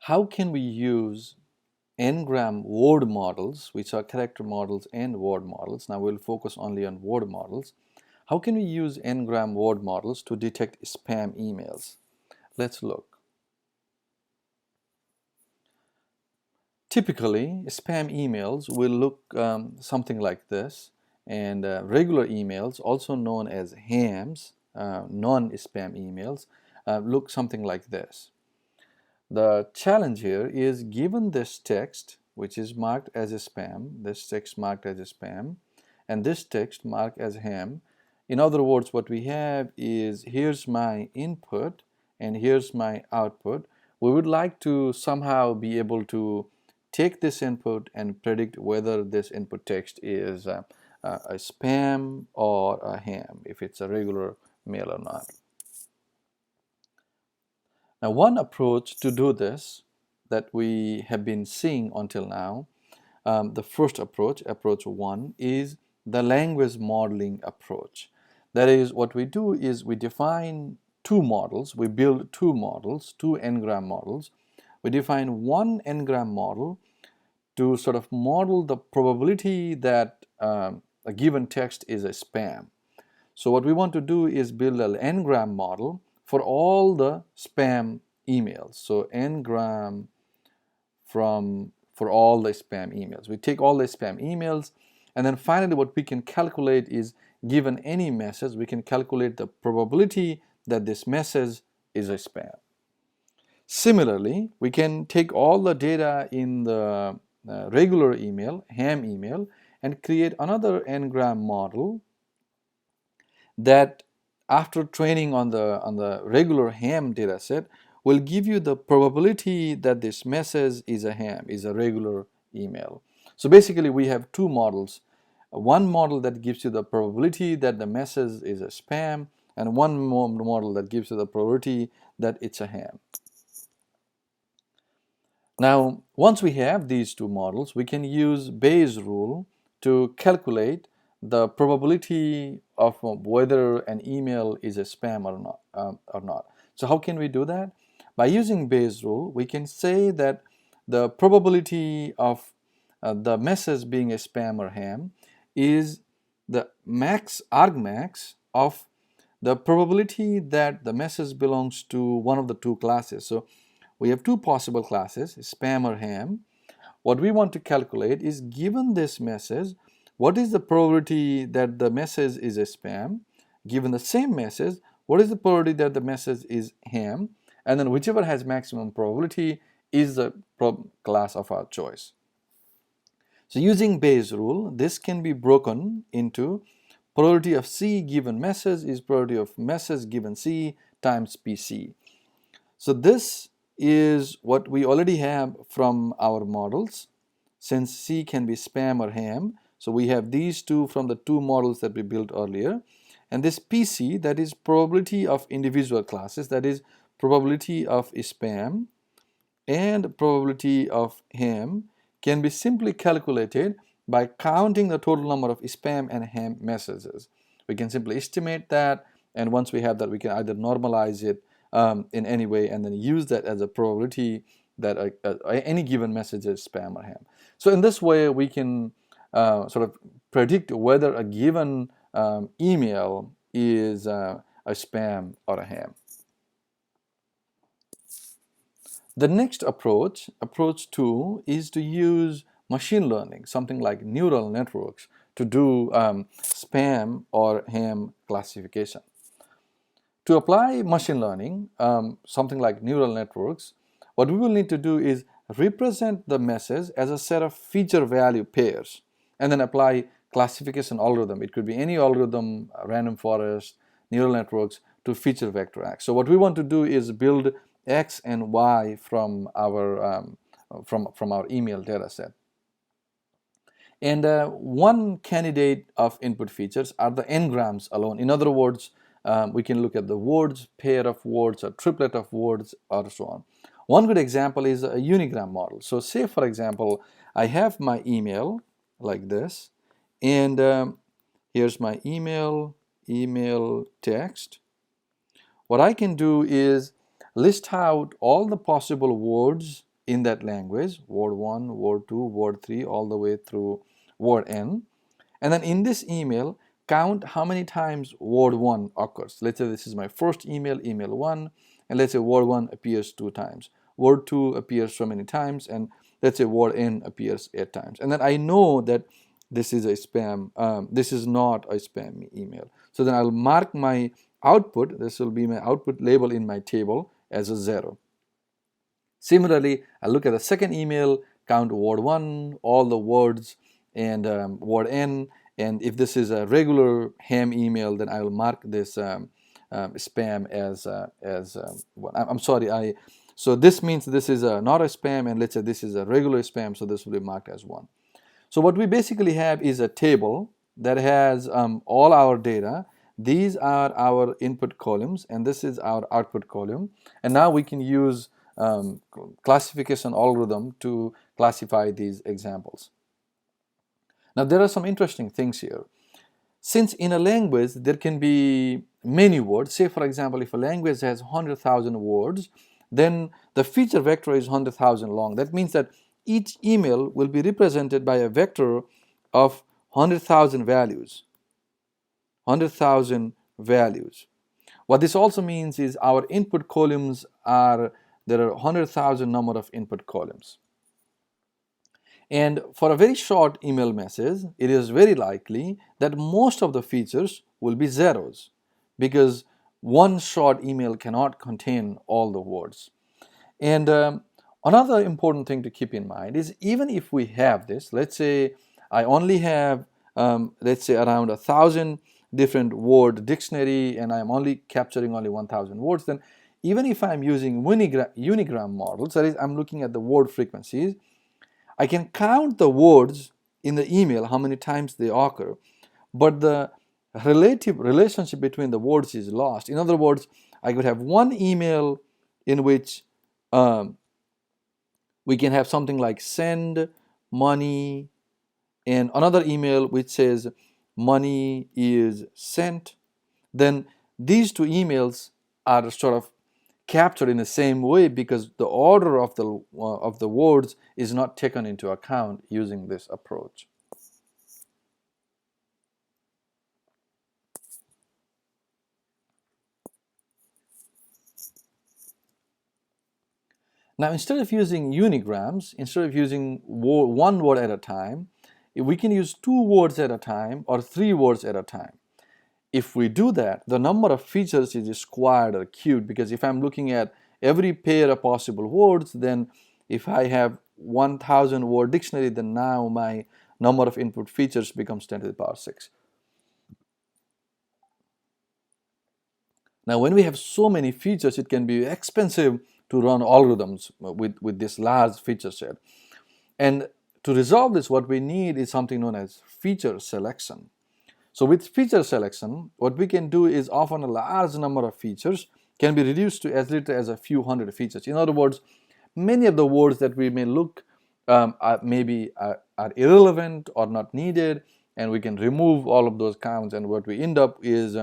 how can we use n-gram word models, which are character models and word models. Now we'll focus only on word models. How can we use n-gram word models to detect spam emails? Let's look. Typically, spam emails will look something like this, and regular emails, also known as hams, non-spam emails, look something like this. The challenge here is, given this text, which is marked as a spam, this text marked as a spam, and this text marked as ham. In other words, what we have is, here's my input and here's my output. We would like to somehow be able to take this input and predict whether this input text is a spam or a ham, if it's a regular mail or not. Now, one approach to do this that we have been seeing until now, the first approach, approach 1, is the language modeling approach. That is, what we do is we define two models, we build two models, two n-gram models. We define one n-gram model to sort of model the probability that a given text is a spam. So what we want to do is build an n-gram model for all the spam emails. So n-gram for all the spam emails. We take all the spam emails, and then finally what we can calculate is, given any message, we can calculate the probability that this message is a spam. Similarly, we can take all the data in the regular email, ham email, and create another n-gram model that, after training on the regular ham data set, will give you the probability that this message is a ham, is a regular email. So basically we have two models. One model that gives you the probability that the message is a spam, and one more model that gives you the probability that it's a ham. Now, once we have these two models, we can use Bayes' rule to calculate the probability of whether an email is a spam or not. So how can we do that? By using Bayes' rule, we can say that the probability of the message being a spam or ham is the max, argmax, of the probability that the message belongs to one of the two classes. So we have two possible classes, spam or ham. What we want to calculate is, given this message, what is the probability that the message is a spam? Given the same message, what is the probability that the message is ham? And then whichever has maximum probability is the class of our choice. So using Bayes' rule, this can be broken into probability of C given message is probability of message given C times PC. So this is what we already have from our models. Since C can be spam or ham, so we have these two from the two models that we built earlier. And this PC, that is probability of individual classes, that is probability of spam and probability of ham, can be simply calculated by counting the total number of spam and ham messages. We can simply estimate that, and once we have that, we can either normalize it in any way and then use that as a probability that any given message is spam or ham. So in this way, we can sort of predict whether a given email is a spam or a ham. The next approach, approach 2, is to use machine learning, something like neural networks, to do spam or ham classification. To apply machine learning, something like neural networks, what we will need to do is represent the message as a set of feature value pairs and then apply classification algorithm. It could be any algorithm, random forest, neural networks, to feature vector X. So what we want to do is build X and Y from our email data set. And one candidate of input features are the n-grams alone. In other words, we can look at the words, pair of words, a triplet of words, or so on. One good example is a unigram model. So say, for example, I have my email like this, and here's my email text. What I can do is list out all the possible words in that language, word 1, word 2, word 3, all the way through word n. And then in this email, count how many times word 1 occurs. Let's say this is my first email, email 1, and let's say word 1 appears 2 times. Word 2 appears so many times, and let's say word n appears 8 times. And then I know that this is a spam, this is not a spam email. So then I'll mark my output, this will be my output label in my table, as a 0. Similarly, I look at the second email, count word 1, all the words, and word n, and if this is a regular ham email, then I will mark this spam as I'm sorry, so this means this is not a spam, and let's say this is a regular spam, so this will be marked as 1. So what we basically have is a table that has all our data. These are our input columns, and this is our output column. And now we can use classification algorithm to classify these examples. Now there are some interesting things here. Since in a language there can be many words, say for example if a language has 100,000 words, then the feature vector is 100,000 long. That means that each email will be represented by a vector of 100,000 values. 100,000 values. What this also means is our input columns there are 100,000 number of input columns. And for a very short email message, it is very likely that most of the features will be zeros, because one short email cannot contain all the words. And another important thing to keep in mind is, even if we have this, let's say I only have let's say around 1,000 different word dictionary, and I'm only capturing only 1,000 words, then even if I'm using unigram models, that is, I'm looking at the word frequencies, I can count the words in the email, how many times they occur, but the relative relationship between the words is lost. In other words, I could have one email in which we can have something like send money, and another email which says money is sent. Then these two emails are sort of captured in the same way, because the order of the words is not taken into account using this approach. Now, instead of using unigrams, instead of using one word at a time, we can use 2 words at a time or 3 words at a time. If we do that, the number of features is squared or cubed, because if I'm looking at every pair of possible words, then if I have 1,000 word dictionary, then now my number of input features becomes 10 to the power 6. Now when we have so many features, it can be expensive to run algorithms with this large feature set. And to resolve this, what we need is something known as feature selection. So with feature selection, what we can do is often a large number of features can be reduced to as little as a few hundred features. In other words, many of the words that we may look are irrelevant or not needed, and we can remove all of those counts, and what we end up is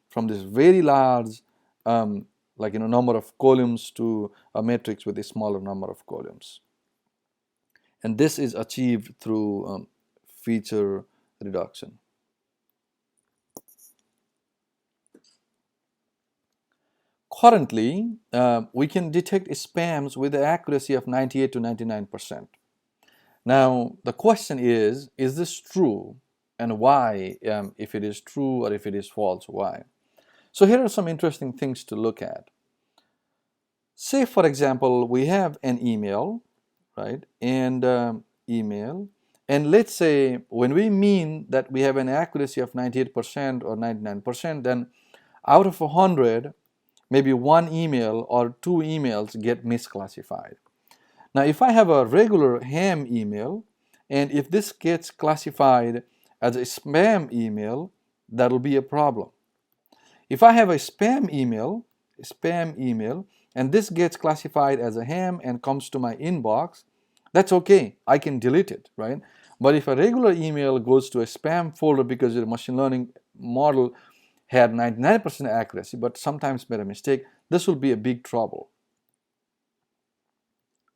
from this very large number of columns to a matrix with a smaller number of columns. And this is achieved through feature reduction. Currently, we can detect spams with the accuracy of 98 to 99%. Now, the question is this true, and why? If it is true or if it is false, why? So here are some interesting things to look at. Say, for example, we have an email, right? And email. And let's say when we mean that we have an accuracy of 98% or 99%, then out of 100, maybe 1 email or 2 emails get misclassified. Now, if I have a regular ham email, and if this gets classified as a spam email, that'll be a problem. If I have a spam email, and this gets classified as a ham and comes to my inbox, that's okay. I can delete it, right? But if a regular email goes to a spam folder because your machine learning model had 99% accuracy, but sometimes made a mistake, this will be a big trouble.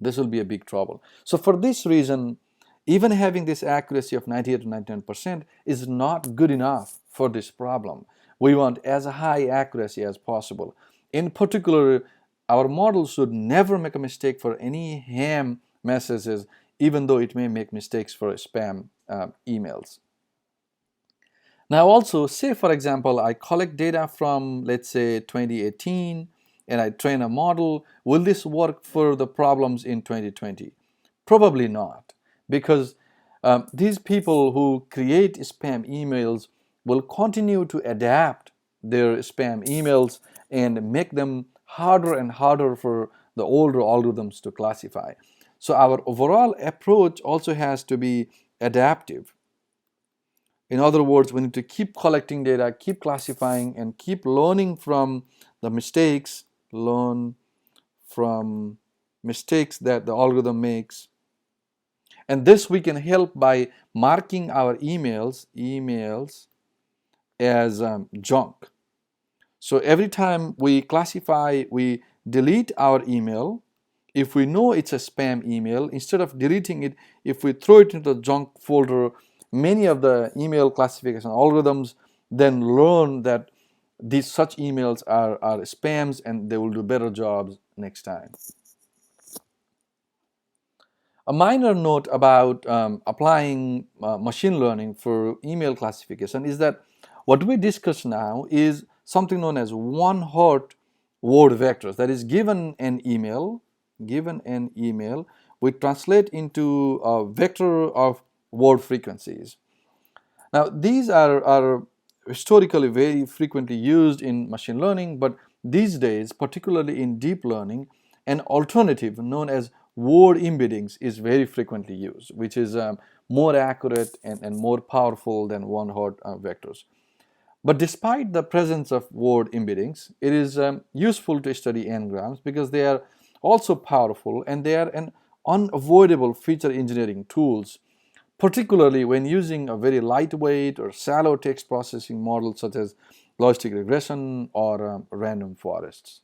This will be a big trouble. So for this reason, even having this accuracy of 98 to 99% is not good enough for this problem. We want as high accuracy as possible. In particular, our model should never make a mistake for any ham messages, even though it may make mistakes for spam emails. Now also, say for example, I collect data from, let's say, 2018 and I train a model. Will this work for the problems in 2020? Probably not, because these people who create spam emails will continue to adapt their spam emails and make them harder and harder for the older algorithms to classify. So our overall approach also has to be adaptive. In other words, we need to keep collecting data, keep classifying, and keep learning from the mistakes, learn from mistakes that the algorithm makes. And this we can help by marking our emails as junk. So every time we classify, we delete our email. If we know it's a spam email, instead of deleting it, if we throw it into the junk folder, many of the email classification algorithms then learn that these such emails are spams, and they will do better jobs next time. A minor note about applying machine learning for email classification is that what we discuss now is something known as one-hot word vectors. That is, given an email, we translate into a vector of word frequencies. Now, these are historically very frequently used in machine learning, but these days, particularly in deep learning, an alternative known as word embeddings is very frequently used, which is more accurate and more powerful than one-hot vectors. But despite the presence of word embeddings, it is useful to study n-grams because they are also powerful and they are an unavoidable feature engineering tools, particularly when using a very lightweight or shallow text processing model such as logistic regression or random forests.